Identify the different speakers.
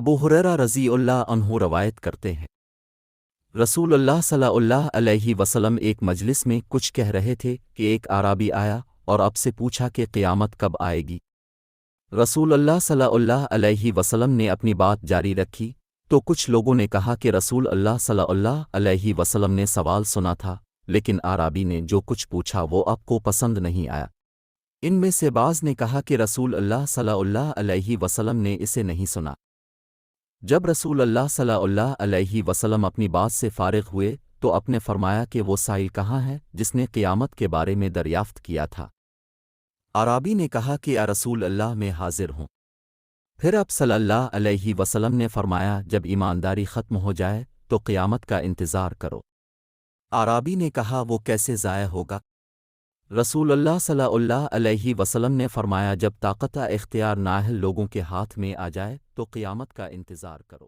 Speaker 1: ابو ہریرہ رضی اللہ عنہ روایت کرتے ہیں، رسول اللہ صلی اللہ علیہ وسلم ایک مجلس میں کچھ کہہ رہے تھے کہ ایک اعرابی آیا اور اب سے پوچھا کہ قیامت کب آئے گی۔ رسول اللہ صلی اللہ علیہ وسلم نے اپنی بات جاری رکھی تو کچھ لوگوں نے کہا کہ رسول اللہ صلی اللہ علیہ وسلم نے سوال سنا تھا، لیکن اعرابی نے جو کچھ پوچھا وہ آپ کو پسند نہیں آیا۔ ان میں سے بعض نے کہا کہ رسول اللہ صلی اللہ علیہ وسلم نے اسے نہیں سنا۔ جب رسول اللہ صلی اللہ علیہ وسلم اپنی بات سے فارغ ہوئے تو آپ نے فرمایا کہ وہ سائل کہاں ہے جس نے قیامت کے بارے میں دریافت کیا تھا؟ اعرابی نے کہا کہ یا رسول اللہ میں حاضر ہوں۔ پھر آپ صلی اللہ علیہ وسلم نے فرمایا جب ایمانداری ختم ہو جائے تو قیامت کا انتظار کرو۔ اعرابی نے کہا وہ کیسے ضائع ہوگا؟ رسول اللہ صلی اللہ علیہ وسلم نے فرمایا جب طاقت اختیار نااہل لوگوں کے ہاتھ میں آ جائے تو قیامت کا انتظار کرو۔